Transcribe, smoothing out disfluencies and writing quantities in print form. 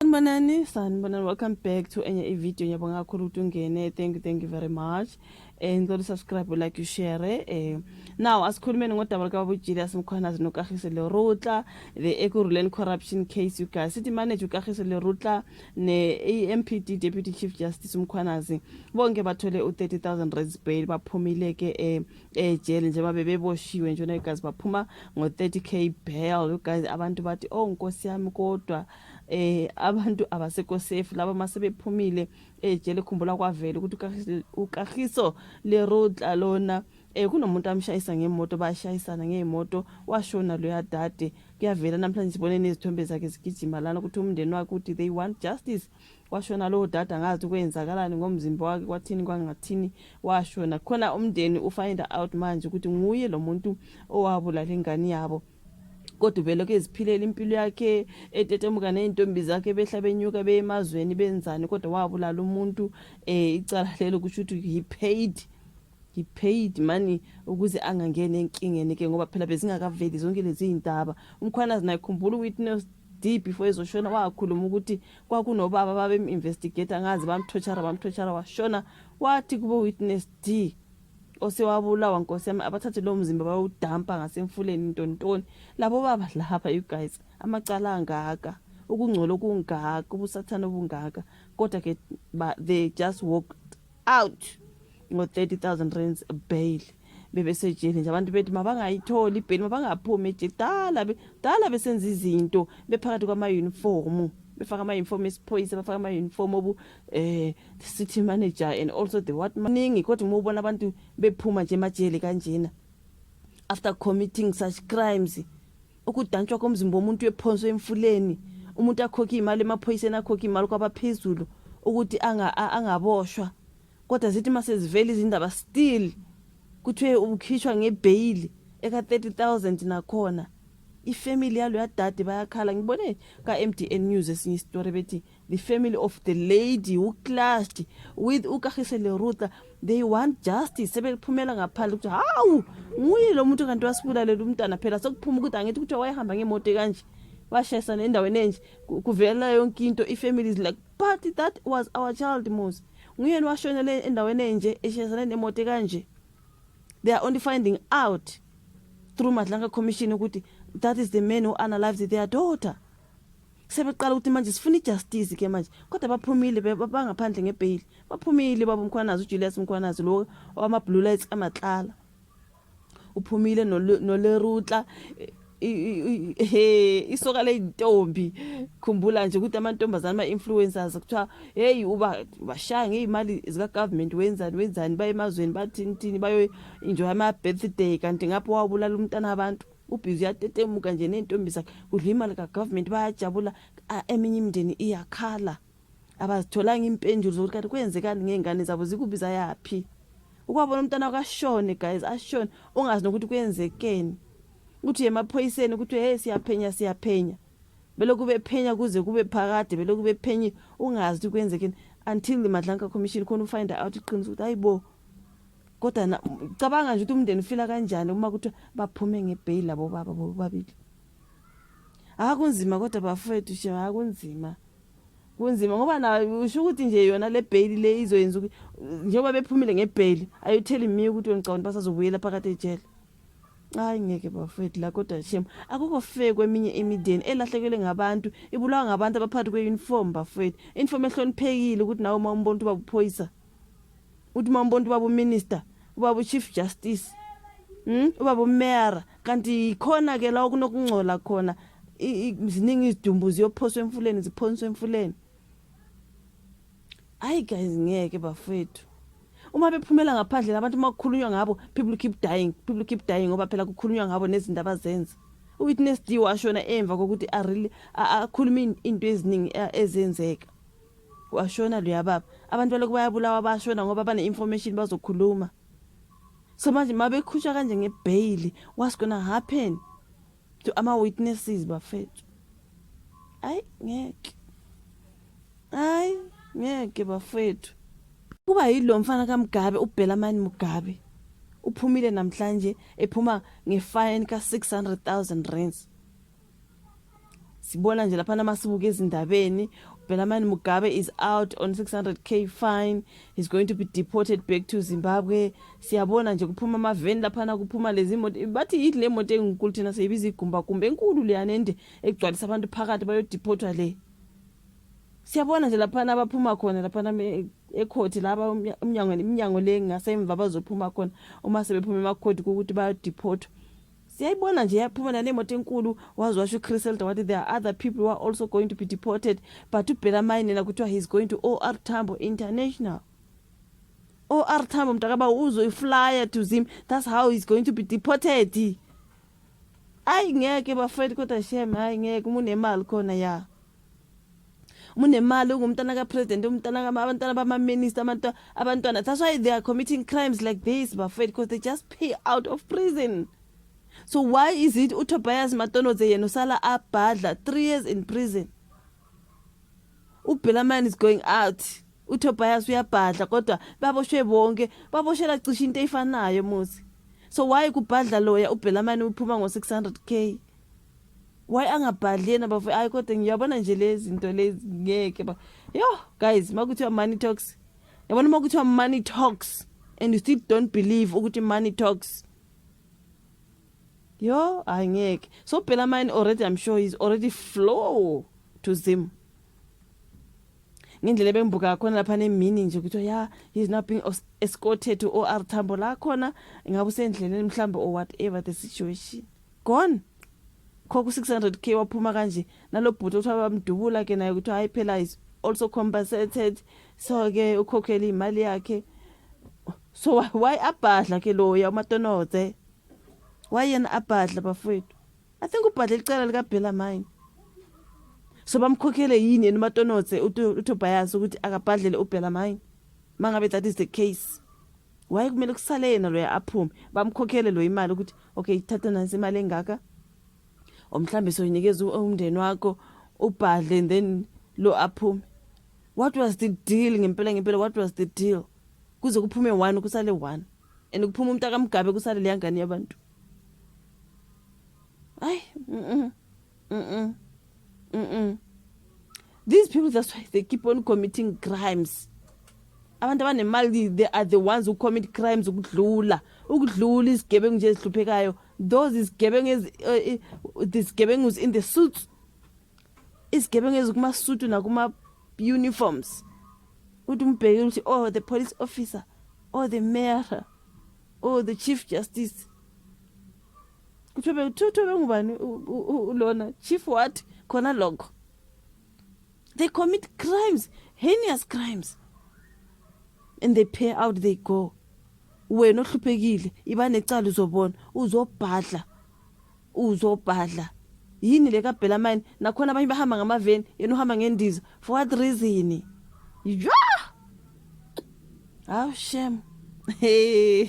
Sanibonani, welcome back to enye video. Ngiyabonga kakhulu ukuthi ungene. Thank you very much. Ngicela subscribe, like, share. Now asikhulumeni ngodaba likaBaba Julius Mkhwanazi noKagiso Lerotla, the Ekurhuleni corruption case. You guys city manager uKagiso Lerotla ne MPD Deputy Chief Justice Mkhwanazi bonke bathole u30,000 bail baphumile ke ejele njengoba bebeboshiwe njena igazi baphuma ngo30k bail. You guys abantu bathi oh Nkosi yami kodwa abantu abasekho safe laba masebephumile ejele khumbula kwavela ukuthi uKagiso Lerotla lona kunomuntu amshayisa ngemoto bashayisana ngemoto washona lo yadade kuyavela namhlanje sibone nezithombe zakhe zigijima lana ukuthi umndeni wakhe uthi they want justice washona lo dada ngazi ukwenzakalani ngomzimba wakhe kwathini kwangathini washona khona umndeni ufind out manje ukuthi nguye lo muntu owabulala ingane yabo kodwa vele keziphilela impilo yakhe etetemuka nezintombi zakhe behla benyuka beyemazweni benzani kodwa wabulala umuntu icala lelo kusho ukuthi he paid money ukuze angangene enkingeni ke ngoba phela bezingakaveli zonke lezi indaba. Umkhwanazi naye khumbula witness D before ezoshona wakhuluma ukuthi kwakunobaba babe investigate ngazi bamthochara washona wathi kube witness D osewabulawa Nkosi yami abathathe lo mzimba bayawudampa ngasemfuleni ntontoni labo baba lapha you guys amacala angaka ukungcola kungaka ubusathana obungaka kodwa ke they just walked out ngo30,000 rands bail bebesejele nje abantu bethi mabangayitholi bail mabangaphumi ejele dala besenza izinto bephakathi kwama uniform befaka ama uniform esiphoyisa bafaka ama uniform obu the city manager and also the what maningi kodwa uma ubona abantu bephuma nje emajele kanjena after committing such crimes ukudantshwa komzimba womuntu ephonswe emfuleni umuntu akhokha imali emaphoyiseni akhokha imali kwabaphezulu ukuthi angaboshwa kodwa zithi mase zivela izindaba still kuthiwe ukhishwa ngebail eka 30,000 nakhona ifamily yalo yadade bayakhala ngibone ka MDN News esinye story bethi the family of the lady who clashed with uKagiso Lerotla they want justice sebephumela ngaphandle ukuthi hawu nguye lo muntu kanti wasibulalela umntana phela sokuphuma ukuthi angithi ukuthi wayehamba ngemoto kanje washayisana endaweni enje kuvela yonke into ifamily is like but that was our child Moses nguyeni washonele endaweni enje eshayisana nemoto kanje. They are only finding out through Madlanga Commission ukuthi that is the man who unalived their daughter. Sebeqala ukuthi manje sifuna justice ke manje kodwa baphumile bangaphandle ngebail baphumile baba Mkhwanazi uJulius Mkhwanazi lo wama blue lights amaxala uphumile no Lerotla isoka leintombi khumbula nje ukuthi amantombazana ama influencers kuthiwa hey bashaya ngeimali zika government wenzani baye emazweni bathini bayo enjoy ama birthday kanti ngapho wabulala umntana abantu ubhizi yatetemuka nje nentombi zakhe kudla imali ka government bayajabula eminye imndeni iyakhala abazitholanga impendulo zokuthi kanti kwenzekani ngengane zabo zikubiza yapi ukwabona umntana akashone guys ashone ungazi nokuthi kwenzekeni ukuthi emaphoyiseni ukuthi hey siyaphenya beloku bephenya kuze kube phakade beloku bephenye ungazi ukuthi kwenzekeni until the Madlanga Commission khona ufind out iqiniso ukuthi hayibo kodwa cabanga nje ukuthi umndeni ufila kanjani uma kuthi baphume ngebail labo baba bobabili akunzima kodwa bafethu she akunzima ngoba na usho ukuthi nje yona le bail le izoyenza ukuthi njengoba bephumile ngebail ayutheli me ukuthi ngicabanga basazobuyela phakathi ejele. Hayi ngeke bafethu la kodwa shem akukho fair kweminye imideni elahlekele ngabantu ibulawa ngabantu abaphakathi kweuniform bafethu uniform ehloniphekile ukuthi nawo uma umbona ubaba uphoyisa uthi uma umbona ubaba uminister ubaba chief justice ubaba umayor kanti khona ke la kunokungcola khona iziningi izidumbu ziyophoswa emfuleni ziphonswa emfuleni. Hayi guys ngeke bafethu uma bephumela ngaphandle abantu makukhulunywa ngabo people keep dying ngoba phela kukhulunywa ngabo nezindaba zenza uwitness D washona emva kokuthi akhuluma into eziningi ezenzeka washona lo yababa abantu baloku bayabulawa bashona ngoba bane information bazokhuluma so manje mabekhusha kanje ngebail what's gonna happen to ama witnesses bafethu. Ngeke bafethu kuba yilo mfana kaMgabe uBhelamani Mugabe uphumile namhlanje ephuma ngefine ka 600,000 rands sibona nje lapha namasibuke ezindabeni Belamani Mugabe is out on 600k fine. He's going to be deported back to Zimbabwe. Siyabona nje kuphuma amaveni lapha kuphuma lezi moto bathi yithi le moto enkulu thina seyibiza igumba kumbe enkulu leyanende ekugcwalisa abantu phakathi bayodeportwa le. Siyabona nje lapha abaphuma khona lapha ekhoti laba iminyango le ngasemva bazophuma khona uma sebephuma emakhoti ukuthi bayodeportwa. Siyayibona nje yaphuma nemoto enkulu wazwasho Chris Elder wathi there are other people who are also going to be deported but uBelamine na kuthiwa he's going to OR Tambo International. OR Tambo mtakaba uzoyiflyer to Zim, that's how he's going to be deported. Ayi ngeke bafethu kodwa shame hayi ngeke unemali khona ya. Munemali ungumntana ka president umntana ka abantwana bama minister abantwana, that's why they are committing crimes like this bafethu because they just pay out of prison. So why is it uTobias Matonodze yena usala abhadla 3 years in prison? uBelamine is going out. uTobias uyabhadla kodwa baboshwe bonke, baboshela cishe into efanayo muzi. So why kubhadla loya uBelamine uphuma ngo600k? Why angabhadli yena bafo ayi kodwa ngiyabona nje lezi zinto lezi ngeke ba. Yo guys, makuthiwa money talks. Yabona makuthiwa money talks and you still don't believe ukuthi money talks. Yo, angeke. So Belamine already, I'm sure he's already flow to Zim. Ngendlela bembuka khona lapha nemini nje ukuthi yeah, he's not being escorted to OR Tambo la khona ngabe usendleleni mhlambe or whatever the situation. Gone. Khoku 600k waphuma kanje nalo bhuti uthiwa bamdubula ke naye ukuthi hayi phela is also compensated so ke ukhokhela imali yakhe. So why abhadla ke loya uMatonodze? Why yena abhadla bafowethu? I think ubhadla icala lika Belamine. So bamkhokhele yini yena uMatonodze uTobias ukuthi akabhadlele uBelamine? Mangabe that is the case. Why kumele kusale yena loya aphume bamkhokhele lo imali ukuthi okay thatha nansi imali engaka? Omhlambe soyinikeza umndeni wakho ubhadle and then lo aphume. What was the deal ngempela what was the deal? Kuze kuphume 1 kusale 1 and kuphuma umuntu akaMgabe kusale le yangane yabantu. Ay, These people, that's why they keep on committing crimes. Abantu abanemali, they are the ones who commit crimes ukudlula isigebengu nje esihluphekayo. Those isigebengu who's in the suits. Isigebengu ezikuma suit nakuma uniforms. Uthi umbheke uthi oh the police officer, oh the mayor, oh the chief justice. Kuthobe ngubani ulona chief what khona lokho. They commit crimes, heinous crimes, and they pay out, they go. Wena ohluphekile iba necala uzobhadla yini le kaBelamine nakhona abanye bahamba ngamaveni yena uhamba ngendiza for what reason? Yeah, oh shame. Hey.